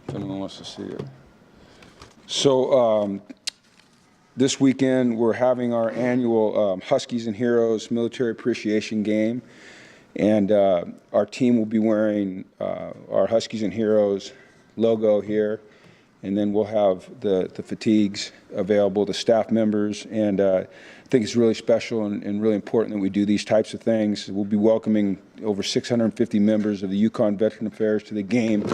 if anyone wants to see it. So this weekend we're having our annual Huskies and Heroes Military Appreciation Game, and our team will be wearing our Huskies and Heroes logo here, and then we'll have the fatigues available to staff members. And I think it's really special and really important that we do these types of things. We'll be welcoming over 650 members of the Yukon Veteran Affairs to the game.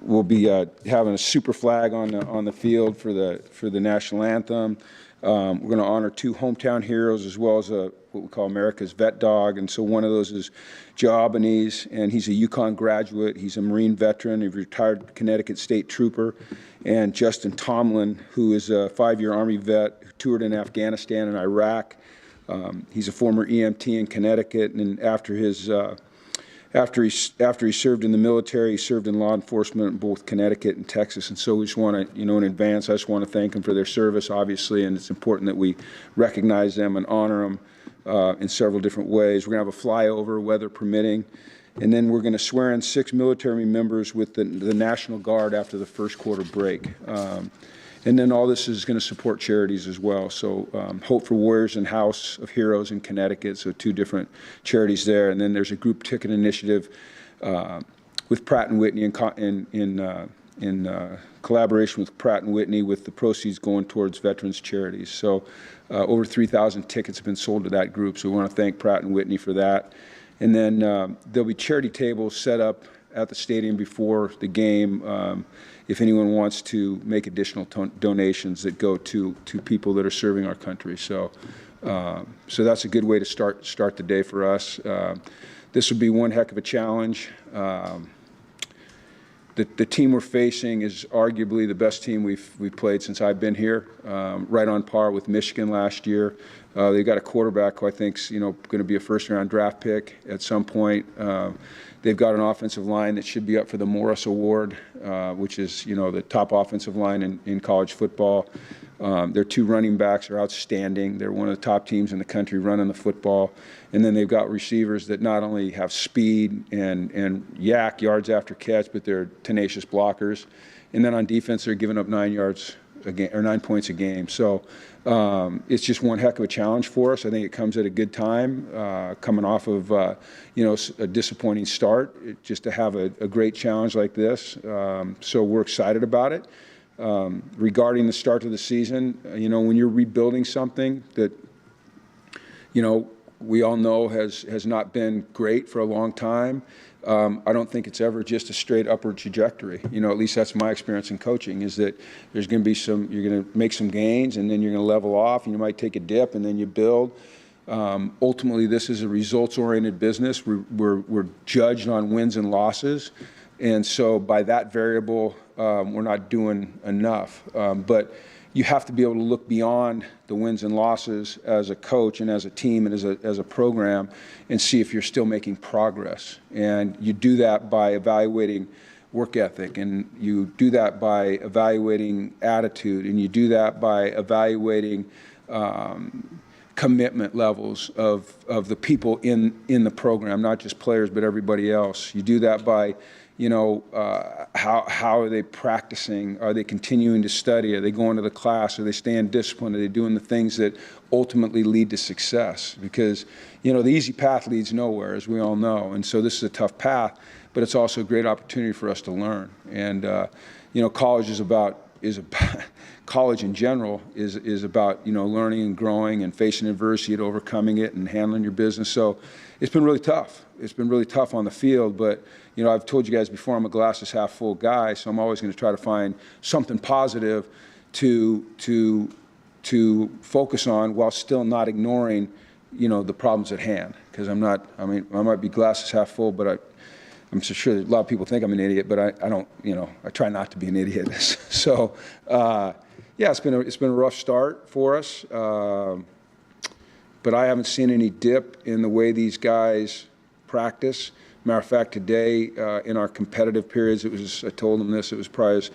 We'll be having a super flag on the field for the national anthem. We're going to honor 2 hometown heroes as well as what we call America's Vet Dog. And so one of those is Joe Albanese, and he's a Yukon graduate. He's a Marine veteran, a retired Connecticut State Trooper. And Justin Tomlin, who is a 5-year Army vet who toured in Afghanistan and Iraq. He's a former EMT in Connecticut, and after he served in the military, he served in law enforcement in both Connecticut and Texas. And so we just want to, in advance, I just want to thank them for their service, obviously, and it's important that we recognize them and honor them in several different ways. We're going to have a flyover, weather permitting, and then we're going to swear in 6 military members with the National Guard after the first quarter break. And then all this is going to support charities as well. So Hope for Warriors and House of Heroes in Connecticut, so 2 different charities there. And then there's a group ticket initiative with Pratt & Whitney in collaboration with Pratt & Whitney, with the proceeds going towards veterans charities. So over 3,000 tickets have been sold to that group, so we want to thank Pratt & Whitney for that. And then there'll be charity tables set up at the stadium before the game if anyone wants to make additional donations that go to people that are serving our country. So so that's a good way to start the day for us. This will be one heck of a challenge. The team we're facing is arguably the best team we've played since I've been here, right on par with Michigan last year. They've got a quarterback who I think's going to be a first-round draft pick at some point. They've got an offensive line that should be up for the Morris Award, which is the top offensive line in college football. Their 2 running backs are outstanding. They're one of the top teams in the country running the football. And then they've got receivers that not only have speed and yards after catch, but they're tenacious blockers. And then on defense, they're giving up 9 yards a game, or 9 points a game. So it's just one heck of a challenge for us. I think it comes at a good time, coming off of a disappointing start, just to have a great challenge like this. So we're excited about it. Regarding the start of the season, when you're rebuilding something that, we all know has not been great for a long time, I don't think it's ever just a straight upward trajectory. At least that's my experience in coaching, is that there's going to be you're going to make some gains, and then you're going to level off, and you might take a dip, and then you build. Ultimately, this is a results-oriented business. We're judged on wins and losses. And so by that variable, we're not doing enough. But you have to be able to look beyond the wins and losses as a coach and as a team and as a program and see if you're still making progress. And you do that by evaluating work ethic, and you do that by evaluating attitude, and you do that by evaluating commitment levels of the people in the program, not just players, but everybody else. You do that by how are they practicing? Are they continuing to study? Are they going to the class? Are they staying disciplined? Are they doing the things that ultimately lead to success? Because, the easy path leads nowhere, as we all know. And so this is a tough path, but it's also a great opportunity for us to learn. And, college college in general is about, learning and growing and facing adversity and overcoming it and handling your business. So it's been really tough. It's been really tough on the field, but, I've told you guys before, I'm a glasses half full guy, so I'm always going to try to find something positive to focus on while still not ignoring, the problems at hand. Because I might be glasses half full, but I'm so sure that a lot of people think I'm an idiot, but I don't, I try not to be an idiot. So, yeah, it's been a rough start for us, but I haven't seen any dip in the way these guys practice. Matter of fact, today in our competitive periods, I told them this, it was probably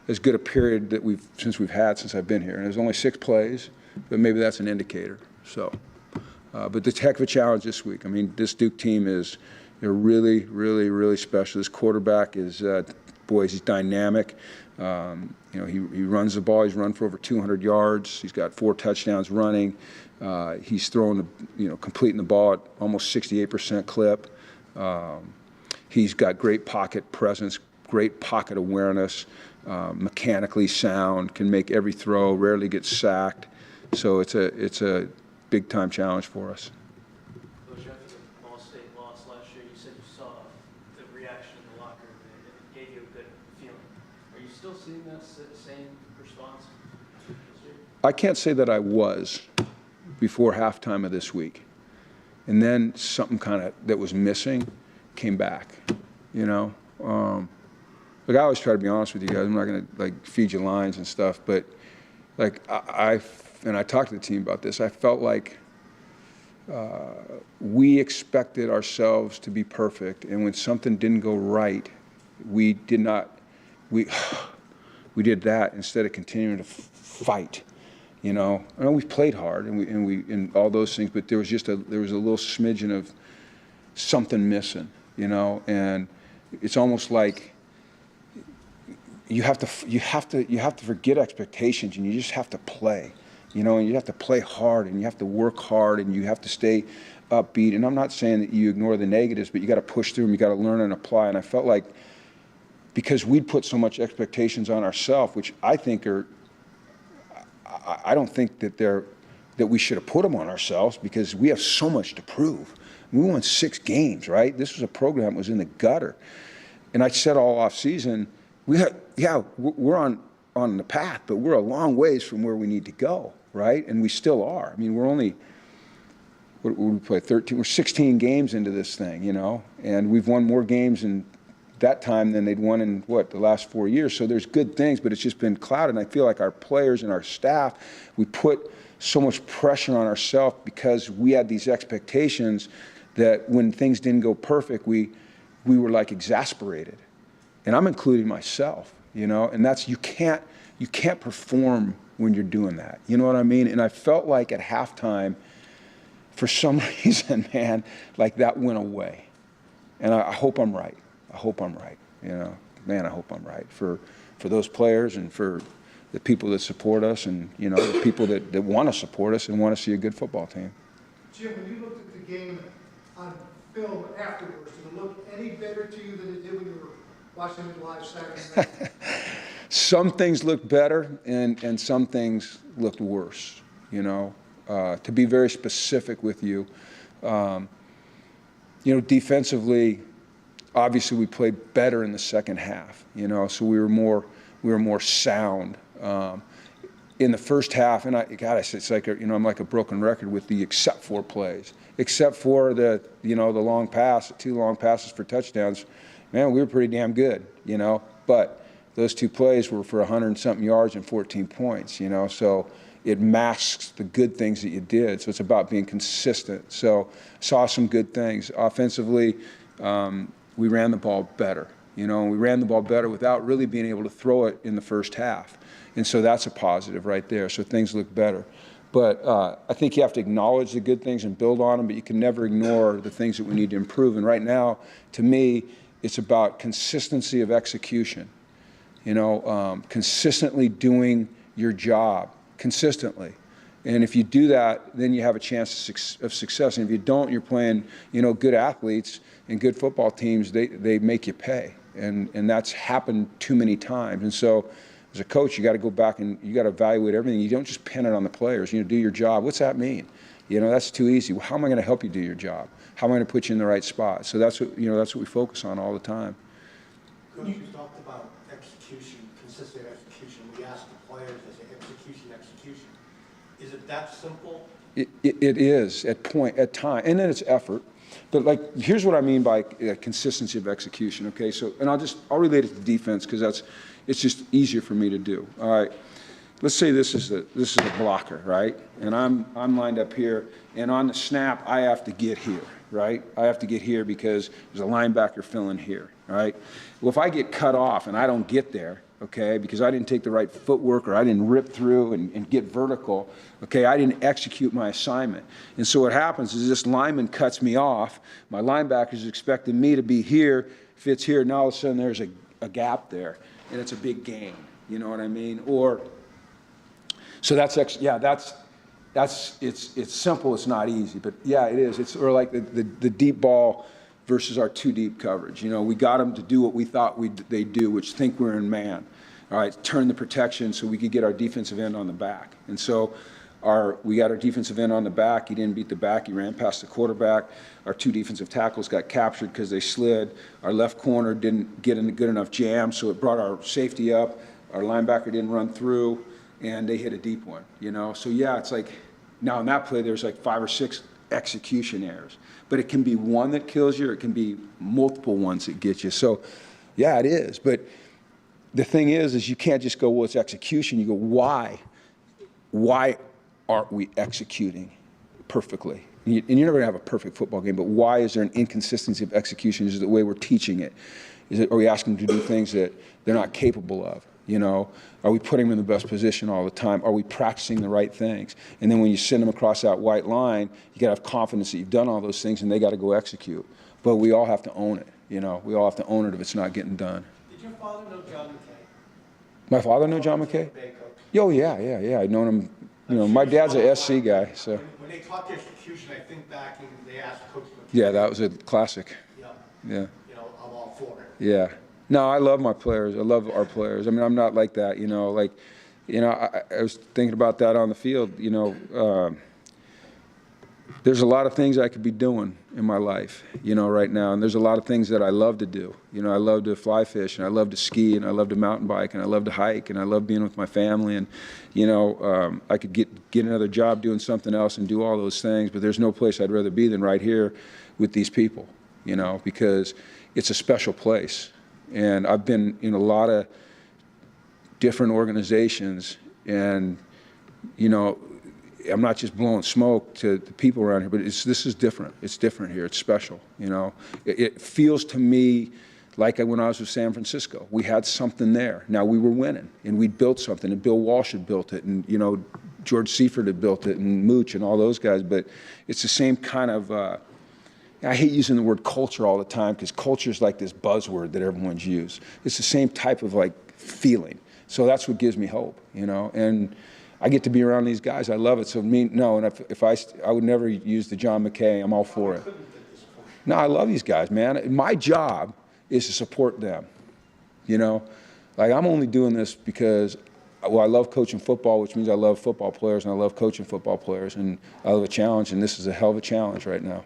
as good a period that since I've been here. And it was only 6 plays, but maybe that's an indicator. So But it's a heck of a challenge this week. I mean, this Duke team they're really, really, really special. This quarterback is, he's dynamic. He runs the ball. He's run for over 200 yards. He's got 4 touchdowns running. He's throwing completing the ball at almost 68% clip. He's got great pocket presence, great pocket awareness, mechanically sound, can make every throw, rarely gets sacked. So it's a big-time challenge for us. Coach, after the Ball State loss last year, you said you saw the reaction in the locker room, and it gave you a good feeling. Are you still seeing that same response this year? I can't say that I was before halftime of this week. And then something that was missing came back, Look, I always try to be honest with you guys. I'm not going to feed you lines and stuff, but and I talked to the team about this. I felt like we expected ourselves to be perfect, and when something didn't go right, we did that instead of continuing to fight. I know we played hard and all those things, but there was a little smidgen of something missing, and it's almost like you have to forget expectations, and you just have to play, and you have to play hard, and you have to work hard, and you have to stay upbeat. And I'm not saying that you ignore the negatives, but you got to push through them. You got to learn and apply. And I felt like because we'd put so much expectations on ourselves, which I don't think that we should have put them on ourselves, because we have so much to prove. We won 6 games, right? This was a program that was in the gutter. And I said all off season, we're on the path, but we're a long ways from where we need to go, right? And we still are. I mean, we're only, what we play, 13, we're 16 games into this thing, and we've won more games in that time than they'd won in, the last 4 years. So there's good things, but it's just been clouded. And I feel like our players and our staff, we put so much pressure on ourselves because we had these expectations that when things didn't go perfect, we were exasperated. And I'm including myself, and that's, you can't perform when you're doing that. You know what I mean? And I felt like at halftime, for some reason, man, that went away. And I hope I'm right. I hope I'm right. Man, I hope I'm right for those players and for the people that support us, and the people that want to support us and want to see a good football team. Jim, when you looked at the game on film afterwards, did it look any better to you than it did when you were watching it live Saturday night? Some things looked better, and some things looked worse. To be very specific with you, defensively, obviously we played better in the second half. So we were more sound. In the first half, and it's like I'm like a broken record with the except for plays, except for the the long pass, 2 long passes for touchdowns. Man, we were pretty damn good, But those 2 plays were for 100-something yards and 14 points, So it masks the good things that you did. So it's about being consistent. So saw some good things offensively. We ran the ball better, and we ran the ball better without really being able to throw it in the first half. And so that's a positive right there. So things look better. But I think you have to acknowledge the good things and build on them, but you can never ignore the things that we need to improve. And right now, to me, it's about consistency of execution, consistently doing your job, consistently. And if you do that, then you have a chance of success. And if you don't, you're playing, good athletes and good football teams, they make you pay. And that's happened too many times. And so as a coach, you got to go back and you got to evaluate everything. You don't just pin it on the players. Do your job. What's that mean? That's too easy. Well, how am I going to help you do your job? How am I going to put you in the right spot? So that's what we focus on all the time. Coach, you talked about execution, consistent execution. We asked the players, is it execution? Is it that simple? It is at time, and then it's effort. But here's what I mean by consistency of execution. Okay, so and I'll relate it to defense because it's just easier for me to do. All right, let's say this is the blocker, right? And I'm lined up here, and on the snap I have to get here, right? I have to get here because there's a linebacker filling here, right? Well, if I get cut off and I don't get there, okay, because I didn't take the right footwork or I didn't rip through and get vertical, okay, I didn't execute my assignment. And so what happens is this lineman cuts me off, my linebacker's expecting me to be here, fits here, now all of a sudden there's a gap there, and it's a big gain, you know what I mean? Or, so that's it's simple, it's not easy, but yeah, it is. It's or like the deep ball versus our too deep coverage. You know, we got them to do what we thought they'd do, which think we're in man. All right, turn the protection so we could get our defensive end on the back. And so we got our defensive end on the back. He didn't beat the back. He ran past the quarterback. Our two defensive tackles got captured because they slid. Our left corner didn't get in a good enough jam, so it brought our safety up. Our linebacker didn't run through, and they hit a deep one, you know? So, yeah, it's like now in that play there's like 5 or 6 execution errors. But it can be one that kills you, or it can be multiple ones that get you. So, yeah, it is. But the thing is you can't just go, well, it's execution. You go, why? Why aren't we executing perfectly? And you're never going to have a perfect football game, but why is there an inconsistency of execution? Is it the way we're teaching it? Are we asking them to do things that they're not capable of? You know, are we putting them in the best position all the time? Are we practicing the right things? And then when you send them across that white line, you got to have confidence that you've done all those things, and they got to go execute. But we all have to own it. You know, we all have to own it if it's not getting done. Did your father know John McKay? My father know John McKay? Oh, yeah. I've known him. You know, my dad's a SC guy, so. When they talk execution, I think back and they asked Coach McKay. Yeah, that was a classic. Yeah. Yeah. You know, I'm all for it. Yeah. No, I love my players. I love our players. I mean, I'm not like that, you know. Like, you know, I was thinking about that on the field. You know, there's a lot of things I could be doing in my life, you know, right now. And there's a lot of things that I love to do. You know, I love to fly fish, and I love to ski, and I love to mountain bike, and I love to hike, and I love being with my family. And, you know, I could get another job doing something else and do all those things, but there's no place I'd rather be than right here with these people, you know, because it's a special place. And I've been in a lot of different organizations, and, you know, I'm not just blowing smoke to the people around here, but this is different. It's different here. It's special, you know. It feels to me like when I was with San Francisco. We had something there. Now, we were winning, and we'd built something, and Bill Walsh had built it, and, you know, George Seifert had built it, and Mooch and all those guys, but it's the same kind of I hate using the word culture all the time, because culture is like this buzzword that everyone's used. It's the same type of like feeling. So that's what gives me hope, you know. And I get to be around these guys. I love it. So if I would never use the John McKay. I'm all for it. No, I love these guys, man. My job is to support them, you know. Like, I'm only doing this because, well, I love coaching football, which means I love football players, and I love coaching football players, and I love a challenge, and this is a hell of a challenge right now.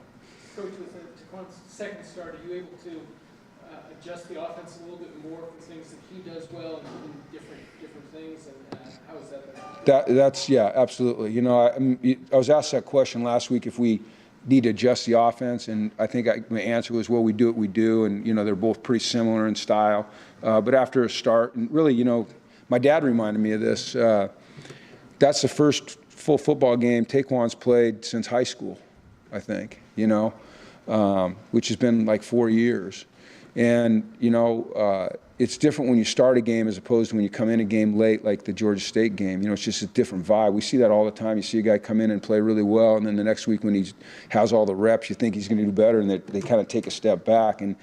Coach, with Taquan's second start, are you able to adjust the offense a little bit more for things that he does well and different things, and how is that? That's yeah, absolutely. You know, I was asked that question last week if we need to adjust the offense, and I think my answer was, well, we do what we do, and, you know, they're both pretty similar in style. But after a start, and really, you know, my dad reminded me of this. That's the first full football game Taquan's played since high school, I think, you know, which has been like 4 years. And, you know, it's different when you start a game as opposed to when you come in a game late, like the Georgia State game. You know, it's just a different vibe. We see that all the time. You see a guy come in and play really well, and then the next week when he has all the reps, you think he's going to do better, and they kind of take a step back. And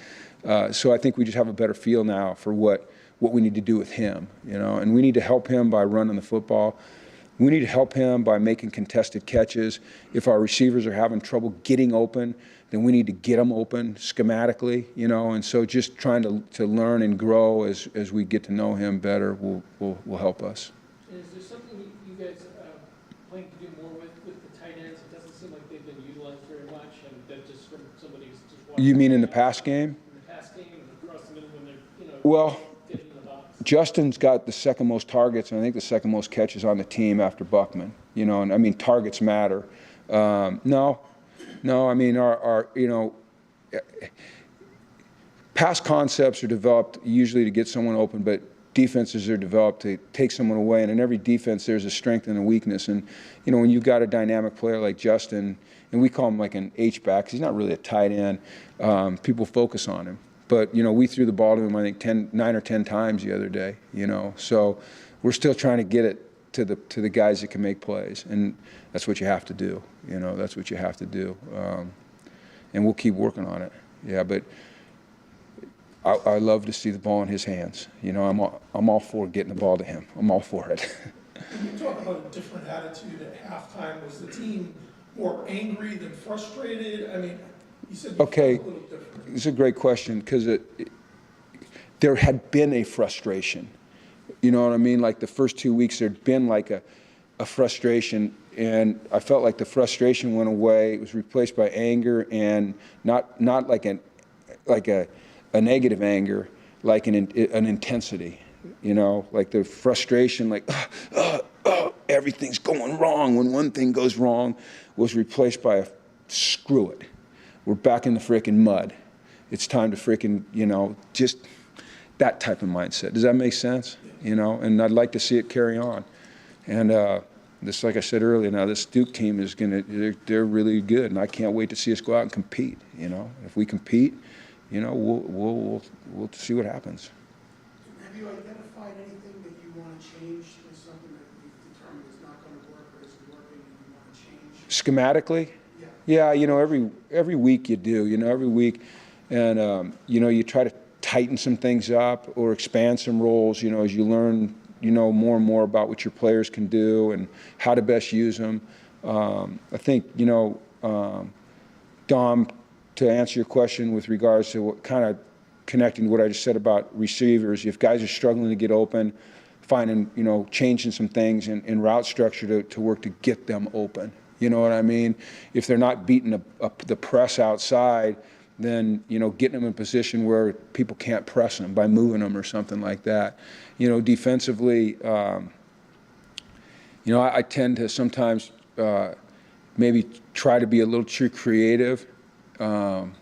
so I think we just have a better feel now for what we need to do with him, you know. And we need to help him by running the football. We need to help him by making contested catches. If our receivers are having trouble getting open, then we need to get them open schematically, you know. And so just trying to learn and grow as we get to know him better will help us. And is there something you guys plan to do more with the tight ends? It doesn't seem like they've been utilized very much, and that just from somebody who's just watching. You mean in the pass game? In the pass game and across the middle when they're, you know, well, getting in the box. Justin's got the second most targets, and I think the second most catches on the team after Buckman. You know, and I mean, targets matter. No, I mean, our you know, pass concepts are developed usually to get someone open, but defenses are developed to take someone away. And in every defense, there's a strength and a weakness. And, you know, when you've got a dynamic player like Justin, and we call him like an H-back, 'cause he's not really a tight end, people focus on him. But, you know, we threw the ball to him, I think, 9 or 10 times the other day, you know. So we're still trying to get it to the guys that can make plays. And that's what you have to do, you know. That's what you have to do. And we'll keep working on it. Yeah, but I love to see the ball in his hands. You know, I'm all for getting the ball to him. I'm all for it. When you talk about a different attitude at halftime, was the team more angry than frustrated? I mean, you said you Okay, felt a little different. it's a great question because there had been a frustration. You know what I mean? Like the first 2 weeks, there'd been like a frustration, and I felt like the frustration went away. It was replaced by anger, and not like a negative anger, like an intensity. You know, like the frustration, like everything's going wrong when one thing goes wrong, was replaced by a screw it. We're back in the frickin' mud. It's time to frickin', you know, just that type of mindset. Does that make sense? You know, and I'd like to see it carry on. And this, like I said earlier, now this Duke team is they're really good, and I can't wait to see us go out and compete. You know, if we compete, you know, we'll see what happens. Have you identified anything that you want to change? Is something that you've determined is not going to work or isn't working and you want to change? Schematically? Yeah. Yeah, you know, every week you do, you know, every week. And, you know, you try to tighten some things up or expand some roles, you know, as you learn, you know, more and more about what your players can do and how to best use them. I think, you know, Dom, to answer your question with regards to what kind of connecting to what I just said about receivers, if guys are struggling to get open, finding, you know, changing some things in route structure to work to get them open. You know what I mean? If they're not beating the press outside, then, you know, getting them in a position where people can't press them by moving them or something like that. You know, defensively, you know, I tend to sometimes maybe try to be a little too creative. And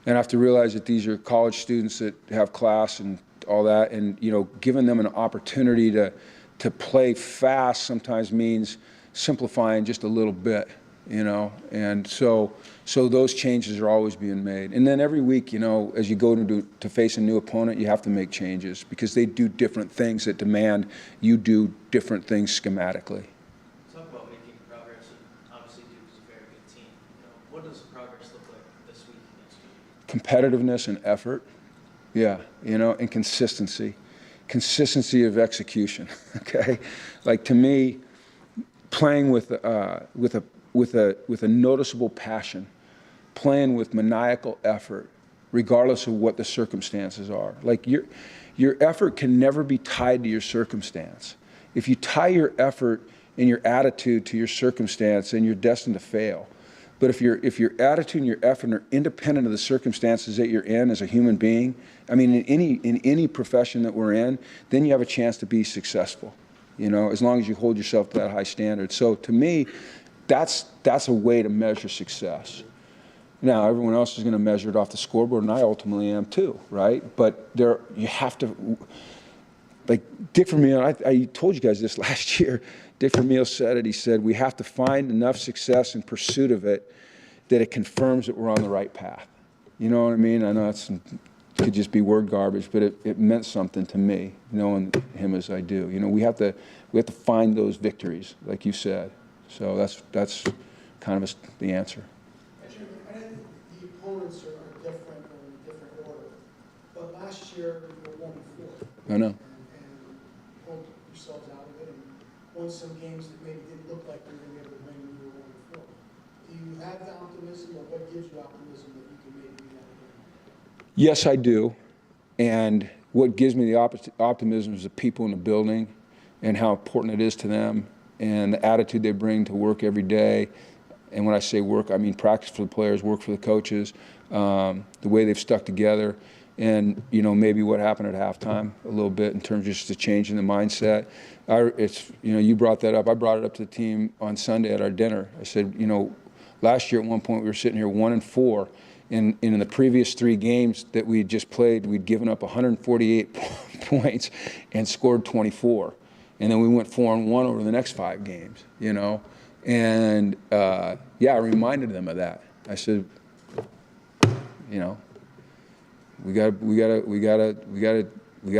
I have to realize that these are college students that have class and all that, and, you know, giving them an opportunity to play fast sometimes means simplifying just a little bit, you know. And so those changes are always being made. And then every week, you know, as you go to face a new opponent, you have to make changes because they do different things that demand you do different things schematically. Talk about making progress, and obviously Duke is a very good team. You know, what does the progress look like this week against you? Competitiveness and effort, yeah, you know, and consistency of execution. Okay, like to me, playing with a noticeable passion, playing with maniacal effort, regardless of what the circumstances are. Like your effort can never be tied to your circumstance. If you tie your effort and your attitude to your circumstance, then you're destined to fail. But if your attitude and your effort are independent of the circumstances that you're in as a human being, I mean, in any profession that we're in, then you have a chance to be successful. You know, as long as you hold yourself to that high standard. So to me, that's a way to measure success. Now, everyone else is going to measure it off the scoreboard, and I ultimately am too, right? But you have to, like Dick Vermeil, I told you guys this last year. Dick Vermeil said it. He said, we have to find enough success in pursuit of it that it confirms that we're on the right path. You know what I mean? I know it could just be word garbage, but it meant something to me, knowing him as I do. You know, we have to find those victories, like you said. So that's kind of the answer. Jim, I think the opponents are different or in a different order. But last year, you were 1-4. I know. And pulled yourselves out of it and won some games that maybe didn't look like you were going to be able to win when you were 1-4. Do you have the optimism, or what gives you optimism that you can maybe do that again? Yes, I do. And what gives me the optimism is the people in the building and how important it is to them and the attitude they bring to work every day. And when I say work, I mean practice for the players, work for the coaches, the way they've stuck together, and, you know, maybe what happened at halftime a little bit in terms of just the change in the mindset. You know, you brought that up. I brought it up to the team on Sunday at our dinner. I said, you know, last year at one point we were sitting here 1-4. In the previous 3 games that we had just played, we'd given up 148 points and scored 24. And then we went 4-1 over the next 5 games, you know. And, yeah, I reminded them of that. I said, you know, we gotta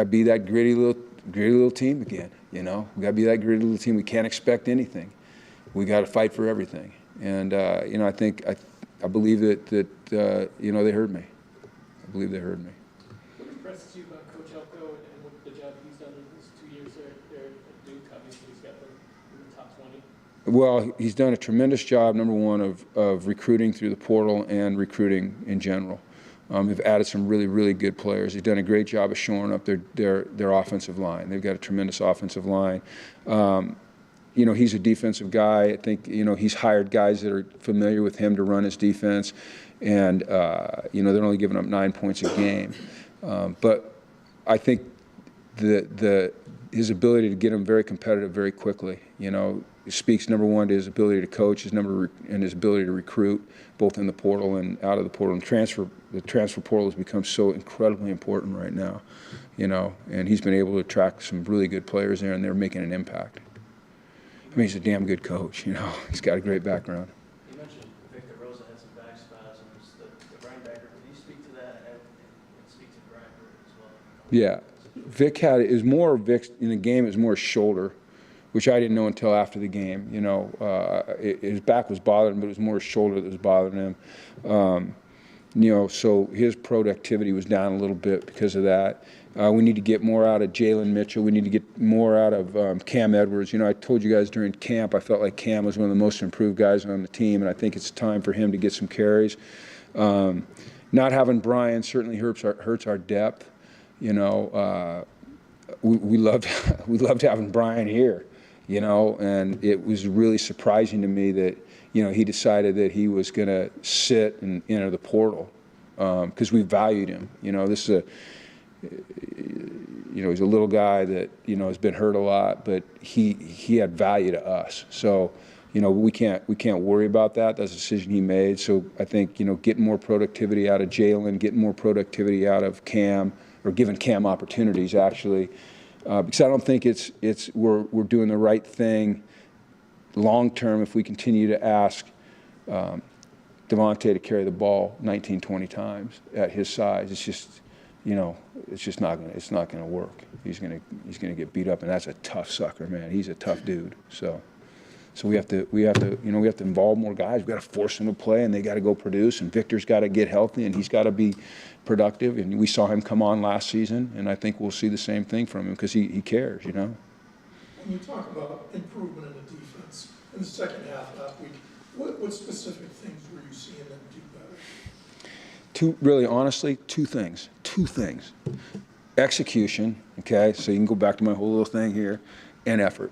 be that gritty little team again. You know, we gotta be that gritty little team. We can't expect anything. We gotta fight for everything. And you know, I believe that you know, they heard me. I believe they heard me. What impresses you about Coach Elko and what the job he's done in his 2 years there at Duke? Obviously, he's got them in the top 20. Well, he's done a tremendous job, number one, of recruiting through the portal and recruiting in general. They've added some really good players. He's done a great job of shoring up their offensive line. They've got a tremendous offensive line. You know, he's a defensive guy. I think, you know, he's hired guys that are familiar with him to run his defense. And, you know, they're only giving up 9 points a game. But I think his ability to get them very competitive very quickly, you know, speaks, number one, to his ability to coach, and his ability to recruit, both in the portal and out of the portal. And the transfer portal has become so incredibly important right now, you know, and he's been able to attract some really good players there, and they're making an impact. I mean, he's a damn good coach, you know. He's got a great background. You mentioned Victor Rosa had some back spasms. The Brian Becker, can you speak to that and speak to Brian as well? Yeah. Vic in the game, it was more shoulder, which I didn't know until after the game. You know, his back was bothering him, but it was more his shoulder that was bothering him. You know, so his productivity was down a little bit because of that. We need to get more out of Jalen Mitchell. We need to get more out of Cam Edwards. You know, I told you guys during camp, I felt like Cam was one of the most improved guys on the team, and I think it's time for him to get some carries. Not having Brian certainly hurts our depth. You know, we loved having Brian here. You know, and it was really surprising to me that, you know, he decided that he was going to sit and enter the portal because we valued him. You know, this is you know, he's a little guy that, you know, has been hurt a lot, but he had value to us. So, you know, we can't worry about that. That's a decision he made. So I think, you know, getting more productivity out of Jalen, getting more productivity out of Cam, or giving Cam opportunities actually. Because I don't think we're doing the right thing long term if we continue to ask Devontae to carry the ball 19, 20 times at his size. It's just, you know, it's not gonna work. He's gonna get beat up, and that's a tough sucker, man. He's a tough dude. So we have to involve more guys. We got to force them to play, and they got to go produce. And Victor's got to get healthy, and he's got to be productive. And we saw him come on last season, and I think we'll see the same thing from him because he cares, you know. When you talk about improvement in the defense in the second half last week, what specific things were you seeing them do better? Really, honestly, two things. Execution, okay, so you can go back to my whole little thing here, and effort.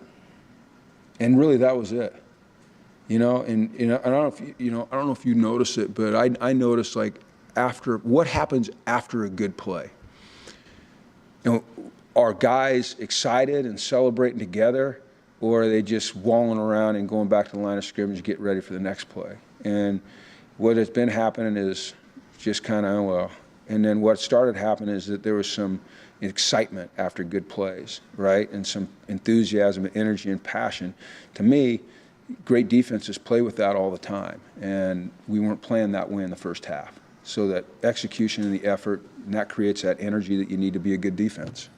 And really, that was it, you know. And I don't know if you notice it, but I noticed, like, what happens after a good play. You know, are guys excited and celebrating together, or are they just walling around and going back to the line of scrimmage to get ready for the next play? And what has been happening is just kind of, well, and then what started happening is that there was some excitement after good plays, right? And some enthusiasm and energy and passion. To me, great defenses play with that all the time. And we weren't playing that way in the first half. So that execution and the effort, and that creates that energy that you need to be a good defense.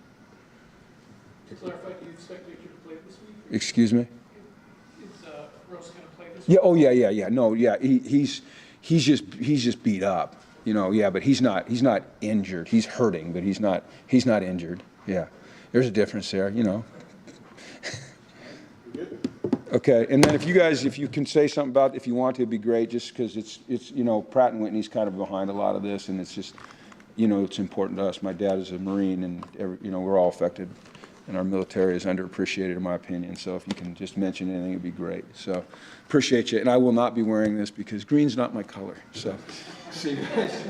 To clarify, do you expect Victor to play this week? Excuse me? Is Rose going to play this week? Yeah, oh yeah. No, yeah, he's just beat up. You know, yeah, but he's not injured. He's hurting, but he's not injured. Yeah, there's a difference there, you know. Okay, and then if you can say something about it, if you want to, it'd be great. Just because it's you know, Pratt and Whitney's kind of behind a lot of this, and it's just, you know, it's important to us. My dad is a Marine, and you know, we're all affected, and our military is underappreciated, in my opinion. So if you can just mention anything, it'd be great. So appreciate you, and I will not be wearing this because green's not my color. So. See you guys.